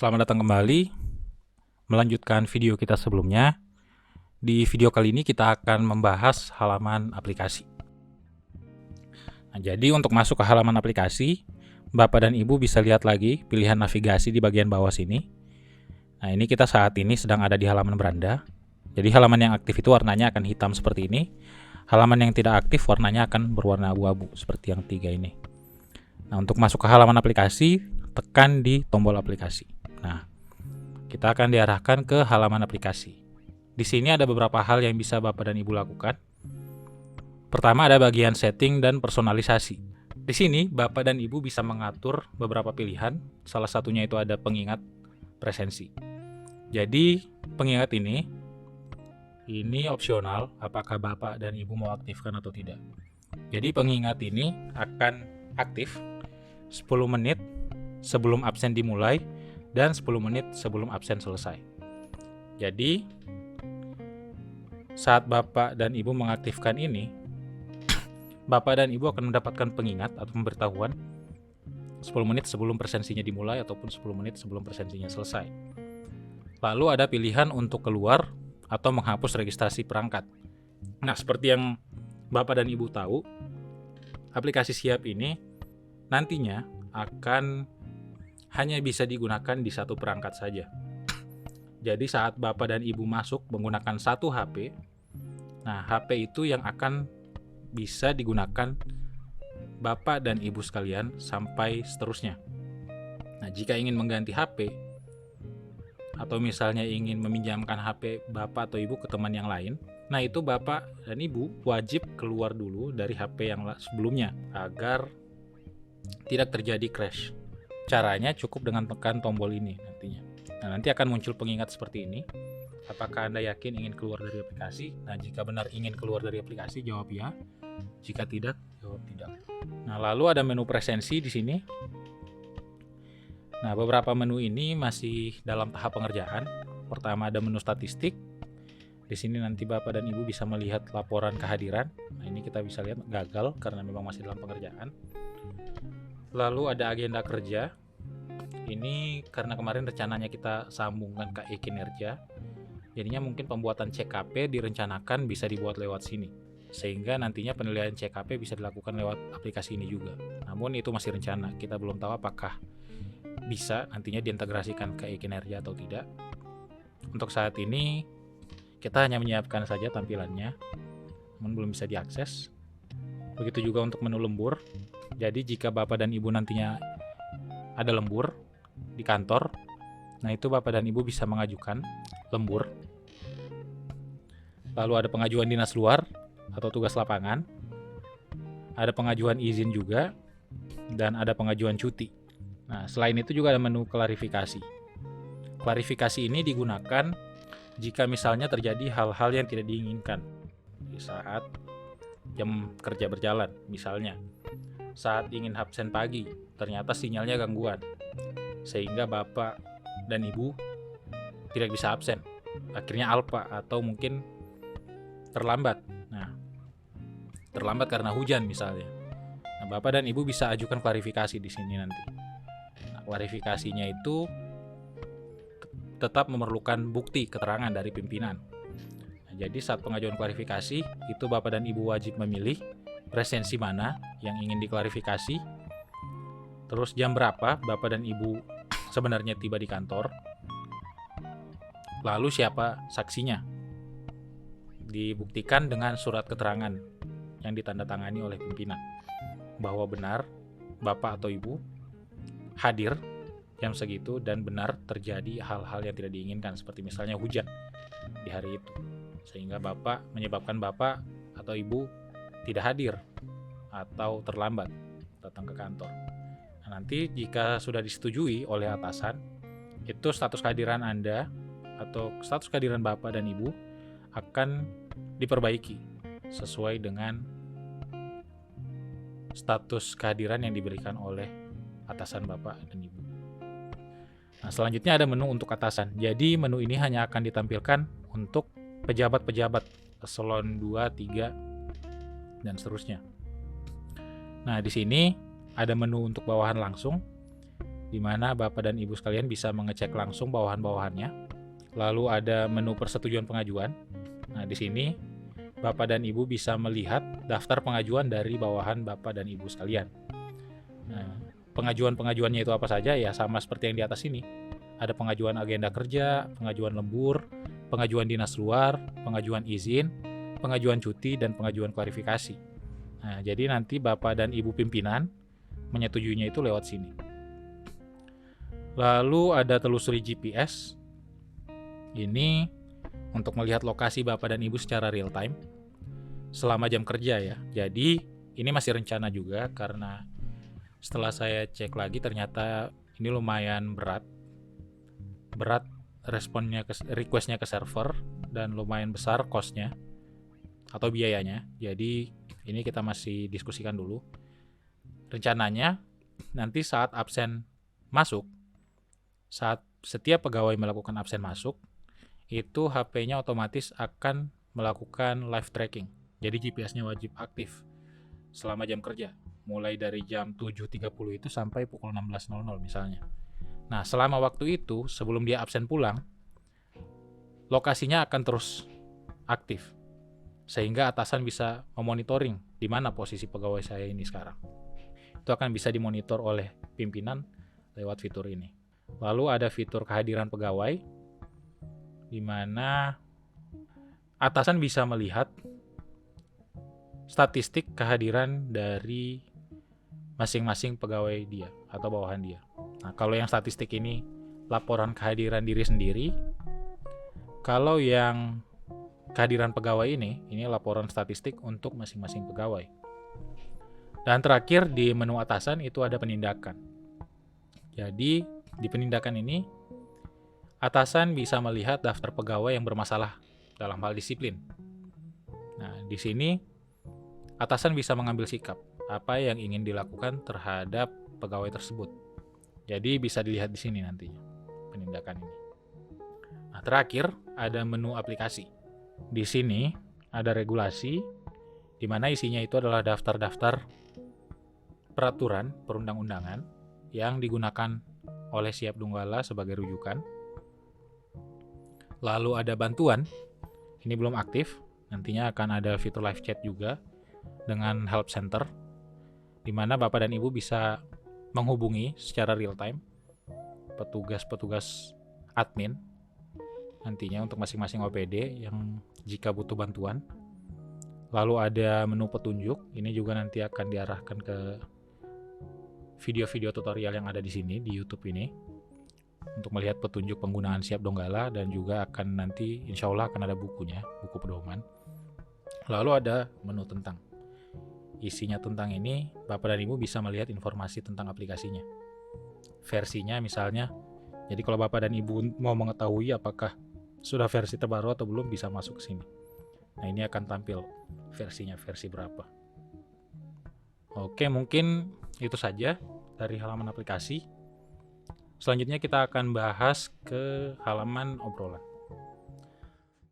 Selamat datang kembali, melanjutkan video kita sebelumnya. Di video kali ini kita akan membahas halaman aplikasi. Nah, jadi untuk masuk ke halaman aplikasi, Bapak dan Ibu bisa lihat lagi pilihan navigasi di bagian bawah sini. Nah, ini kita saat ini sedang ada di halaman beranda. Jadi halaman yang aktif itu warnanya akan hitam seperti ini. Halaman yang tidak aktif warnanya akan berwarna abu-abu seperti yang tiga ini. Nah, untuk masuk ke halaman aplikasi, tekan di tombol aplikasi. Nah, kita akan diarahkan ke halaman aplikasi. Di sini ada beberapa hal yang bisa Bapak dan Ibu lakukan. Pertama ada bagian setting dan personalisasi. Di sini Bapak dan Ibu bisa mengatur beberapa pilihan. Salah satunya itu ada pengingat presensi. Jadi pengingat ini opsional apakah Bapak dan Ibu mau aktifkan atau tidak. Jadi pengingat ini akan aktif 10 menit sebelum absen dimulai dan 10 menit sebelum absen selesai. Jadi saat Bapak dan Ibu mengaktifkan ini, Bapak dan Ibu akan mendapatkan pengingat atau pemberitahuan 10 menit sebelum presensinya dimulai ataupun 10 menit sebelum presensinya selesai. Lalu ada pilihan untuk keluar atau menghapus registrasi perangkat. Nah, seperti yang Bapak dan Ibu tahu, aplikasi Siap ini nantinya akan hanya bisa digunakan di satu perangkat saja. Jadi saat Bapak dan Ibu masuk menggunakan satu HP, nah HP itu yang akan bisa digunakan Bapak dan Ibu sekalian sampai seterusnya. Nah, jika ingin mengganti HP atau misalnya ingin meminjamkan HP Bapak atau Ibu ke teman yang lain, nah itu Bapak dan Ibu wajib keluar dulu dari HP yang sebelumnya agar tidak terjadi crash. Caranya cukup dengan tekan tombol ini nantinya. Nah, nanti akan muncul pengingat seperti ini. Apakah Anda yakin ingin keluar dari aplikasi? Nah, jika benar ingin keluar dari aplikasi, jawab ya. Jika tidak, jawab tidak. Nah, lalu ada menu presensi di sini. Nah, beberapa menu ini masih dalam tahap pengerjaan. Pertama ada menu statistik. Di sini nanti Bapak dan Ibu bisa melihat laporan kehadiran. Nah, ini kita bisa lihat gagal karena memang masih dalam pengerjaan. Lalu ada agenda kerja. Ini karena kemarin rencananya kita sambungkan ke e-kinerja. Jadinya mungkin pembuatan CKP direncanakan bisa dibuat lewat sini. Sehingga nantinya penilaian CKP bisa dilakukan lewat aplikasi ini juga. Namun itu masih rencana. Kita belum tahu apakah bisa nantinya diintegrasikan ke e-kinerja atau tidak. Untuk saat ini kita hanya menyiapkan saja tampilannya. Namun belum bisa diakses. Begitu juga untuk menu lembur. Jadi jika Bapak dan Ibu nantinya ada lembur di kantor, nah itu Bapak dan Ibu bisa mengajukan lembur. Lalu ada pengajuan dinas luar atau tugas lapangan. Ada pengajuan izin juga dan ada pengajuan cuti. Nah, selain itu juga ada menu klarifikasi. Klarifikasi ini digunakan jika misalnya terjadi hal-hal yang tidak diinginkan di saat jam kerja berjalan. Misalnya saat ingin absen pagi, ternyata sinyalnya gangguan, sehingga Bapak dan Ibu tidak bisa absen. Akhirnya alpa atau mungkin terlambat. Nah, terlambat karena hujan misalnya. Nah, Bapak dan Ibu bisa ajukan klarifikasi di sini nanti. Nah, klarifikasinya itu tetap memerlukan bukti keterangan dari pimpinan. Nah, jadi saat pengajuan klarifikasi, itu Bapak dan Ibu wajib memilih presensi mana yang ingin diklarifikasi, terus jam berapa Bapak dan Ibu sebenarnya tiba di kantor, lalu siapa saksinya. Dibuktikan dengan surat keterangan yang ditandatangani oleh pimpinan bahwa benar Bapak atau Ibu hadir jam segitu dan benar terjadi hal-hal yang tidak diinginkan seperti misalnya hujan di hari itu, sehingga menyebabkan Bapak atau Ibu tidak hadir atau terlambat datang ke kantor. Nah, nanti jika sudah disetujui oleh atasan, itu status kehadiran Anda atau status kehadiran Bapak dan Ibu akan diperbaiki sesuai dengan status kehadiran yang diberikan oleh atasan Bapak dan Ibu. Nah, selanjutnya ada menu untuk atasan. Jadi menu ini hanya akan ditampilkan untuk pejabat-pejabat eselon 2, 3, dan seterusnya. Nah, di sini ada menu untuk bawahan langsung. di mana Bapak dan Ibu sekalian bisa mengecek langsung bawahan-bawahannya. Lalu ada menu persetujuan pengajuan. Nah, di sini Bapak dan Ibu bisa melihat daftar pengajuan dari bawahan Bapak dan Ibu sekalian. Nah, pengajuan-pengajuannya itu apa saja? Ya sama seperti yang di atas ini. Ada pengajuan agenda kerja, pengajuan lembur, pengajuan dinas luar, pengajuan izin, pengajuan cuti, dan pengajuan klarifikasi. Nah, jadi nanti Bapak dan Ibu pimpinan menyetujuinya itu lewat sini. Lalu ada telusuri GPS. Ini untuk melihat lokasi Bapak dan Ibu secara real time selama jam kerja ya. Jadi ini masih rencana juga karena setelah saya cek lagi ternyata ini lumayan berat requestnya ke server, dan lumayan besar costnya atau biayanya. Jadi ini kita masih diskusikan dulu. Rencananya nanti saat absen masuk, saat setiap pegawai melakukan absen masuk, itu HP-nya otomatis akan melakukan live tracking. Jadi GPS-nya wajib aktif selama jam kerja, mulai dari jam 7.30 itu sampai pukul 16.00 misalnya. Nah, selama waktu itu, sebelum dia absen pulang, lokasinya akan terus aktif, sehingga atasan bisa memonitoring di mana posisi pegawai saya ini sekarang. Itu akan bisa dimonitor oleh pimpinan lewat fitur ini. Lalu ada fitur kehadiran pegawai, di mana atasan bisa melihat statistik kehadiran dari masing-masing pegawai dia atau bawahan dia. Nah, kalau yang statistik ini laporan kehadiran diri sendiri. Kalau yang kehadiran pegawai ini laporan statistik untuk masing-masing pegawai. Dan terakhir di menu atasan itu ada penindakan. Jadi di penindakan ini atasan bisa melihat daftar pegawai yang bermasalah dalam hal disiplin. Nah, di sini atasan bisa mengambil sikap apa yang ingin dilakukan terhadap pegawai tersebut. Jadi bisa dilihat di sini nantinya penindakan ini. Nah, terakhir ada menu aplikasi. Di sini ada regulasi di mana isinya itu adalah daftar-daftar peraturan perundang-undangan yang digunakan oleh Siap Donggala sebagai rujukan. Lalu ada bantuan, ini belum aktif, nantinya akan ada fitur live chat juga dengan help center, di mana Bapak dan Ibu bisa menghubungi secara real time petugas-petugas admin nantinya untuk masing-masing OPD yang jika butuh bantuan. Lalu ada menu petunjuk, ini juga nanti akan diarahkan ke video-video tutorial yang ada di sini di YouTube ini untuk melihat petunjuk penggunaan Siap Donggala, dan juga akan nanti insya Allah akan ada bukunya, buku pedoman. Lalu ada menu tentang. Isinya tentang ini, Bapak dan Ibu bisa melihat informasi tentang aplikasinya. Versinya misalnya, jadi kalau Bapak dan Ibu mau mengetahui apakah sudah versi terbaru atau belum, bisa masuk ke sini. Nah, ini akan tampil versinya, versi berapa. Oke, mungkin itu saja dari halaman aplikasi. Selanjutnya kita akan bahas ke halaman obrolan.